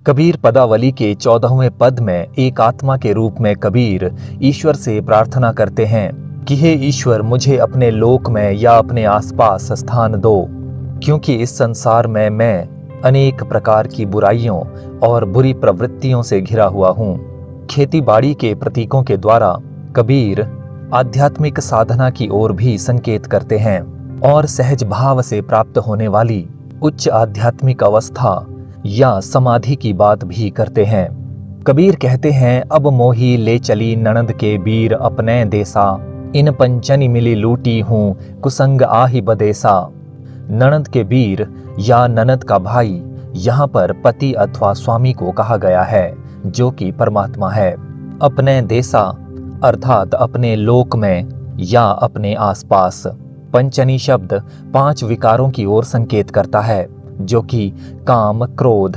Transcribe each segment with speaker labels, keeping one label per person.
Speaker 1: कबीर पदावली के 14वें पद में एक आत्मा के रूप में कबीर ईश्वर से प्रार्थना करते हैं कि हे ईश्वर, मुझे अपने लोक में या अपने आसपास स्थान दो, क्योंकि इस संसार में मैं अनेक प्रकार की बुराइयों और बुरी प्रवृत्तियों से घिरा हुआ हूँ। खेतीबाड़ी के प्रतीकों के द्वारा कबीर आध्यात्मिक साधना की ओर भी संकेत करते हैं और सहज भाव से प्राप्त होने वाली उच्च आध्यात्मिक अवस्था या समाधि की बात भी करते हैं। कबीर कहते हैं, अब मोही ले चली ननद के बीर अपने देसा, इन पंचनी मिली लूटी हूँ कुसंग आही बदेसा। ननद के बीर या ननद का भाई यहाँ पर पति अथवा स्वामी को कहा गया है, जो कि परमात्मा है। अपने देसा अर्थात अपने लोक में या अपने आसपास। पंचनी शब्द 5 विकारों की ओर संकेत करता है, जो कि काम, क्रोध,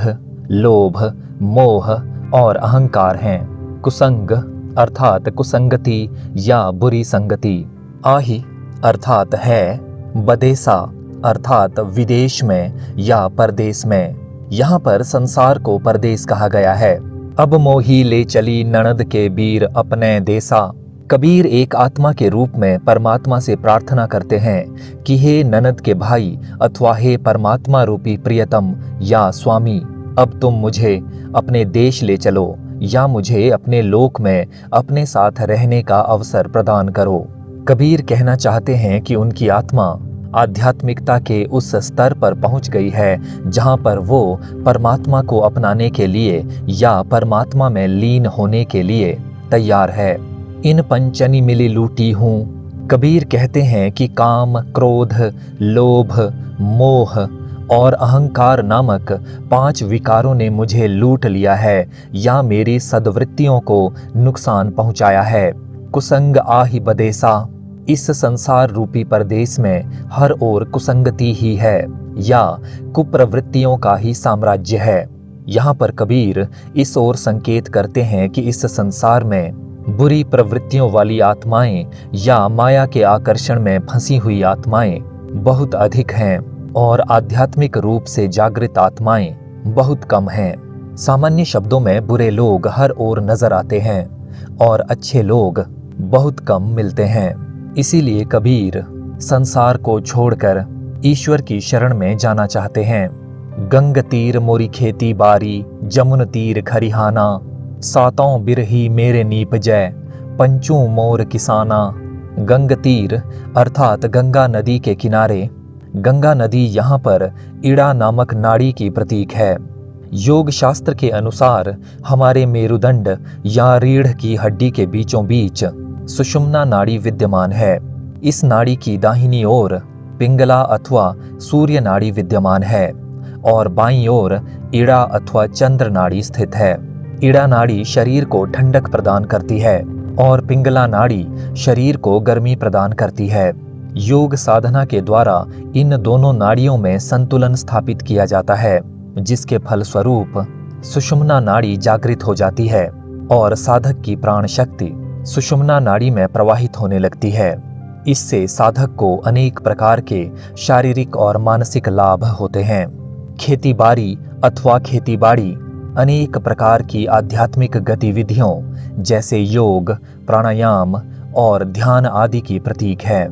Speaker 1: लोभ, मोह और अहंकार हैं। कुसंग अर्थात कुसंगति या बुरी संगति। आही अर्थात है। बदेसा अर्थात विदेश में या परदेश में। यहाँ पर संसार को परदेश कहा गया है। अब मोही ले चली ननद के बीर अपने देसा। कबीर एक आत्मा के रूप में परमात्मा से प्रार्थना करते हैं कि हे ननद के भाई अथवा हे परमात्मा रूपी प्रियतम या स्वामी, अब तुम मुझे अपने देश ले चलो या मुझे अपने लोक में अपने साथ रहने का अवसर प्रदान करो। कबीर कहना चाहते हैं कि उनकी आत्मा आध्यात्मिकता के उस स्तर पर पहुंच गई है जहां पर वो परमात्मा को अपनाने के लिए या परमात्मा में लीन होने के लिए तैयार है। इन पंचनी मिली लूटी हूँ। कबीर कहते हैं कि काम, क्रोध, लोभ, मोह और अहंकार नामक 5 विकारों ने मुझे लूट लिया है या मेरी सद्वृत्तियों को नुकसान पहुंचाया है। कुसंग आही बदेसा। इस संसार रूपी परदेश में हर ओर कुसंगति ही है या कुप्रवृत्तियों का ही साम्राज्य है। यहाँ पर कबीर इस ओर संकेत करते हैं कि इस संसार में बुरी प्रवृत्तियों वाली आत्माएं या माया के आकर्षण में फंसी हुई आत्माएं बहुत अधिक हैं और आध्यात्मिक रूप से जागृत आत्माएं बहुत कम हैं। सामान्य शब्दों में बुरे लोग हर ओर नजर आते हैं और अच्छे लोग बहुत कम मिलते हैं। इसीलिए कबीर संसार को छोड़कर ईश्वर की शरण में जाना चाहते हैं। गंग तीर मोरी खेती बारी, जमुन तीर खरिहाना, सातों बिरही मेरे नीप जय, पंचू मोर किसाना। गंग तीर अर्थात गंगा नदी के किनारे। गंगा नदी यहाँ पर इड़ा नामक नाड़ी की प्रतीक है। योग शास्त्र के अनुसार हमारे मेरुदंड या रीढ़ की हड्डी के बीचों बीच सुषुम्ना नाड़ी विद्यमान है। इस नाड़ी की दाहिनी ओर पिंगला अथवा सूर्य नाड़ी विद्यमान है और बाईं ओर इड़ा अथवा चंद्र नाड़ी स्थित है। इड़ा नाड़ी शरीर को ठंडक प्रदान करती है और पिंगला नाड़ी शरीर को गर्मी प्रदान करती है। योग साधना के द्वारा इन दोनों नाड़ियों में संतुलन स्थापित किया जाता है, जिसके फलस्वरूप सुषुम्ना नाड़ी जागृत हो जाती है और साधक की प्राण शक्ति सुषुम्ना नाड़ी में प्रवाहित होने लगती है। इससे साधक को अनेक प्रकार के शारीरिक और मानसिक लाभ होते हैं। खेतीबाड़ी अथवा खेतीबाड़ी अनेक प्रकार की आध्यात्मिक गतिविधियों जैसे योग, प्राणायाम और ध्यान आदि की प्रतीक है।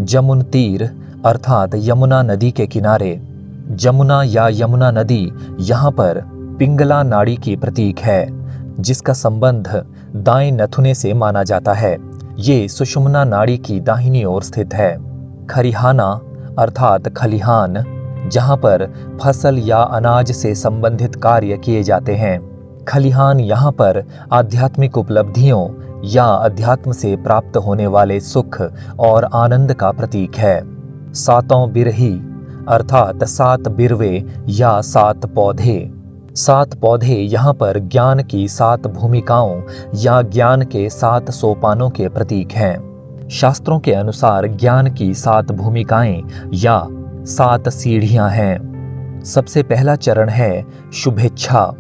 Speaker 1: जमुन तीर अर्थात यमुना नदी के किनारे। जमुना या यमुना नदी यहाँ पर पिंगला नाड़ी की प्रतीक है, जिसका संबंध दाएं नथुने से माना जाता है। ये सुषुम्ना नाड़ी की दाहिनी ओर स्थित है। खरिहाना अर्थात खलिहान, जहाँ पर फसल या अनाज से संबंधित कार्य किए जाते हैं। खलिहान यहाँ पर आध्यात्मिक उपलब्धियों या अध्यात्म से प्राप्त होने वाले सुख और आनंद का प्रतीक है। सातों बिरही अर्थात 7 बिरवे या 7 पौधे। 7 पौधे यहाँ पर ज्ञान की 7 भूमिकाओं या ज्ञान के 7 सोपानों के प्रतीक हैं। शास्त्रों के अनुसार ज्ञान की 7 भूमिकाएं या 7 सीढ़ियां हैं। सबसे पहला चरण है शुभेच्छा,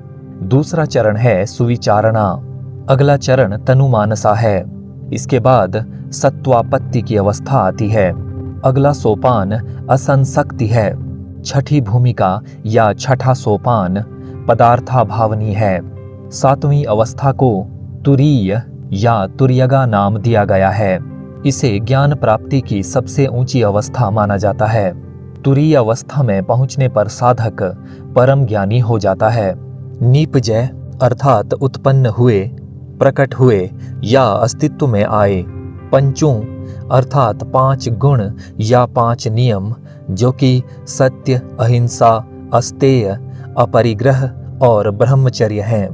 Speaker 1: दूसरा चरण है सुविचारणा, अगला चरण तनुमानसा है। इसके बाद सत्वापत्ति की अवस्था आती है। अगला सोपान असंसक्ति है। छठी भूमिका या छठा सोपान पदार्थाभावनी है। सातवीं अवस्था को तुरीय या तुर्यगा नाम दिया गया है। इसे ज्ञान प्राप्ति की सबसे ऊंची अवस्था माना जाता है। तुरीय अवस्था में पहुंचने पर साधक परम ज्ञानी हो जाता है। नीपजय अर्थात उत्पन्न हुए, प्रकट हुए या अस्तित्व में आए। पंचों अर्थात 5 गुण या 5 नियम, जो कि सत्य, अहिंसा, अस्तेय, अपरिग्रह और ब्रह्मचर्य हैं।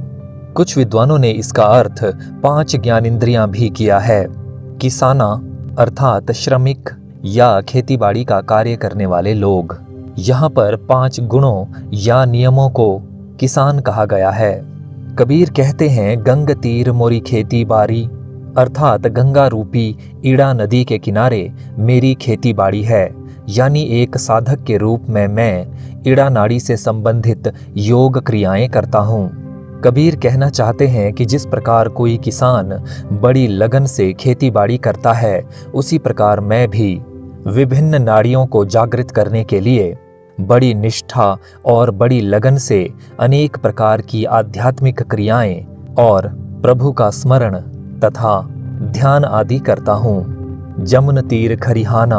Speaker 1: कुछ विद्वानों ने इसका अर्थ 5 ज्ञानेंद्रियां भी किया है। किसाना अर्थात श्रमिक या खेतीबाड़ी का कार्य करने वाले लोग। यहाँ पर 5 गुणों या नियमों को किसान कहा गया है। कबीर कहते हैं, गंग तीर मोरी खेती बाड़ी, अर्थात गंगा रूपी ईड़ा नदी के किनारे मेरी खेती बाड़ी है। यानी एक साधक के रूप में मैं ईड़ा नाड़ी से संबंधित योग क्रियाएं करता हूँ। कबीर कहना चाहते हैं कि जिस प्रकार कोई किसान बड़ी लगन से खेती बाड़ी करता है, उसी प्रकार मैं भी विभिन्न नाड़ियों को जागृत करने के लिए बड़ी निष्ठा और बड़ी लगन से अनेक प्रकार की आध्यात्मिक क्रियाएं और प्रभु का स्मरण तथा ध्यान आदि करता हूँ। जमुन तीर खरिहाना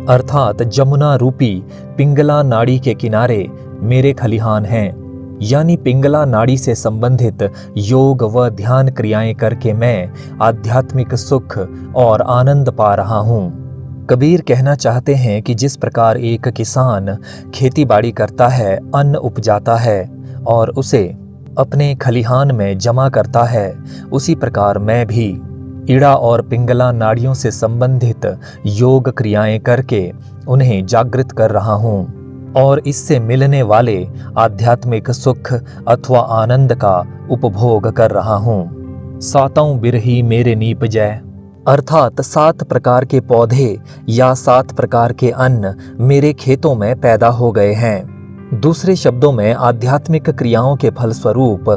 Speaker 1: अर्थात जमुना रूपी पिंगला नाड़ी के किनारे मेरे खलिहान हैं। यानी पिंगला नाड़ी से संबंधित योग व ध्यान क्रियाएं करके मैं आध्यात्मिक सुख और आनंद पा रहा हूँ। कबीर कहना चाहते हैं कि जिस प्रकार एक किसान खेती बाड़ी करता है, अन्न उपजाता है और उसे अपने खलिहान में जमा करता है, उसी प्रकार मैं भी ईड़ा और पिंगला नाड़ियों से संबंधित योग क्रियाएं करके उन्हें जागृत कर रहा हूँ और इससे मिलने वाले आध्यात्मिक सुख अथवा आनंद का उपभोग कर रहा हूँ। सातों बिरही मेरे नीपजय अर्थात 7 प्रकार के पौधे या 7 प्रकार के अन्न मेरे खेतों में पैदा हो गए हैं। दूसरे शब्दों में आध्यात्मिक क्रियाओं के फलस्वरूप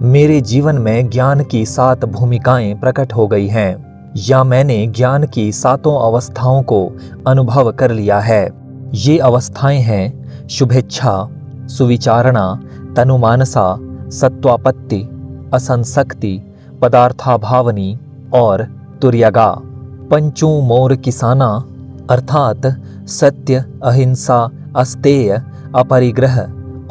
Speaker 1: मेरे जीवन में ज्ञान की 7 भूमिकाएं प्रकट हो गई हैं, या मैंने ज्ञान की 7 अवस्थाओं को अनुभव कर लिया है। ये अवस्थाएं हैं शुभेच्छा, सुविचारणा, तनुमानसा, सत्वापत्ति, असंसक्ति, पदार्थाभावनी और तुर्यगा। पंचों मोर किसाना अर्थात सत्य, अहिंसा, अस्तेय, अपरिग्रह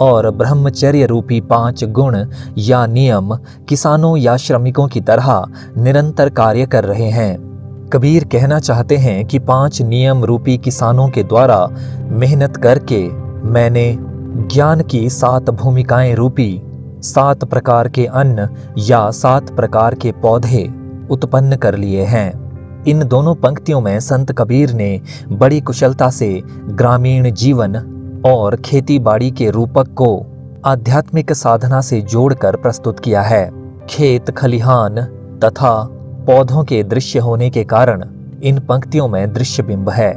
Speaker 1: और ब्रह्मचर्य रूपी 5 गुण या नियम किसानों या श्रमिकों की तरह निरंतर कार्य कर रहे हैं। कबीर कहना चाहते हैं कि 5 नियम रूपी किसानों के द्वारा मेहनत करके मैंने ज्ञान की 7 भूमिकाएं रूपी 7 प्रकार के अन्न या 7 प्रकार के पौधे उत्पन्न कर लिए हैं। इन दोनों पंक्तियों में संत कबीर ने बड़ी कुशलता से ग्रामीण जीवन और खेती बाड़ी के रूपक को आध्यात्मिक साधना से जोड़कर प्रस्तुत किया है। खेत, खलिहान तथा पौधों के दृश्य होने के कारण इन पंक्तियों में दृश्य बिंब है।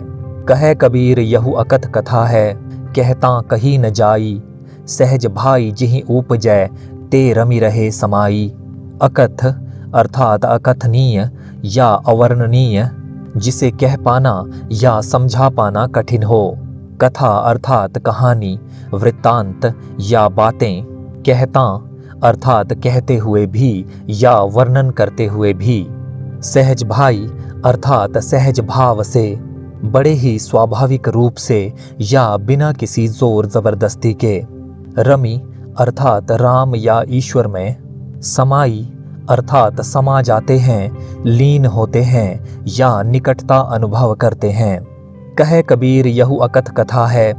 Speaker 1: कहे कबीर यहु अकथ कथा है, कहता कही न जाई, सहज भाई जिहि उपजय ते रमि रहे समाई। अकथ अर्थात अकथनीय या अवर्णनीय, जिसे कह पाना या समझा पाना कठिन हो। कथा अर्थात कहानी, वृत्तांत या बातें। कहता अर्थात कहते हुए भी या वर्णन करते हुए भी। सहज भाई अर्थात सहज भाव से, बड़े ही स्वाभाविक रूप से या बिना किसी जोर जबरदस्ती के। रमि अर्थात राम या ईश्वर में। समाई अर्थात समा जाते हैं, लीन होते हैं या निकटता अनुभव करते हैं। कहे कबीर यहु अकथ कथा है।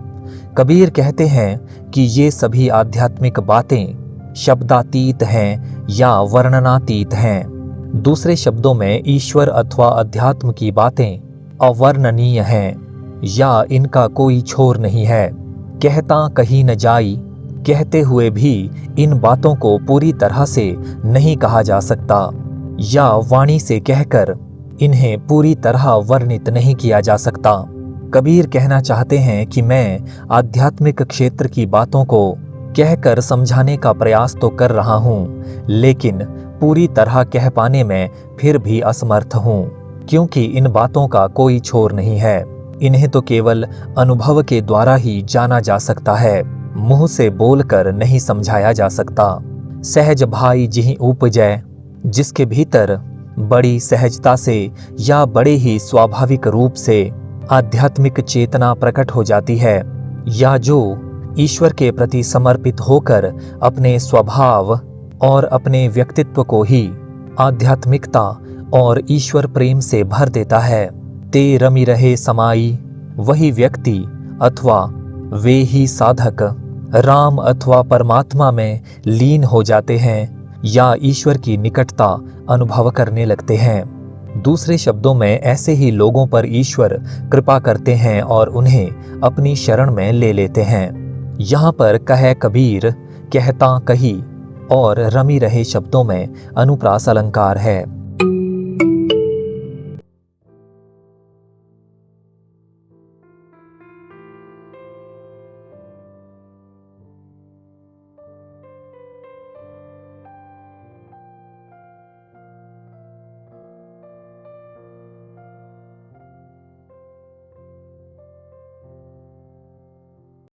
Speaker 1: कबीर कहते हैं कि ये सभी आध्यात्मिक बातें शब्दातीत हैं या वर्णनातीत हैं। दूसरे शब्दों में ईश्वर अथवा अध्यात्म की बातें अवर्णनीय हैं या इनका कोई छोर नहीं है। कहता कहीं न जाई, कहते हुए भी इन बातों को पूरी तरह से नहीं कहा जा सकता या वाणी से कहकर इन्हें पूरी तरह वर्णित नहीं किया जा सकता। कबीर कहना चाहते हैं कि मैं आध्यात्मिक क्षेत्र की बातों को कहकर समझाने का प्रयास तो कर रहा हूँ, लेकिन पूरी तरह कह पाने में फिर भी असमर्थ हूँ, क्योंकि इन बातों का कोई छोर नहीं है। इन्हें तो केवल अनुभव के द्वारा ही जाना जा सकता है। मुंह से बोलकर नहीं समझाया जा सकता। सहज भाई जिहि उपजै, जिसके भीतर बड़ी सहजता से या बड़े ही स्वाभाविक रूप से आध्यात्मिक चेतना प्रकट हो जाती है, या जो ईश्वर के प्रति समर्पित होकर अपने स्वभाव और अपने व्यक्तित्व को ही आध्यात्मिकता और ईश्वर प्रेम से भर देता है, ते रमि रहे समाई, वही व्यक्ति अथवा वे ही साधक राम अथवा परमात्मा में लीन हो जाते हैं या ईश्वर की निकटता अनुभव करने लगते हैं। दूसरे शब्दों में ऐसे ही लोगों पर ईश्वर कृपा करते हैं और उन्हें अपनी शरण में ले लेते हैं। यहाँ पर कह कबीर, कहता कही और रमी रहे शब्दों में अनुप्रास अलंकार है।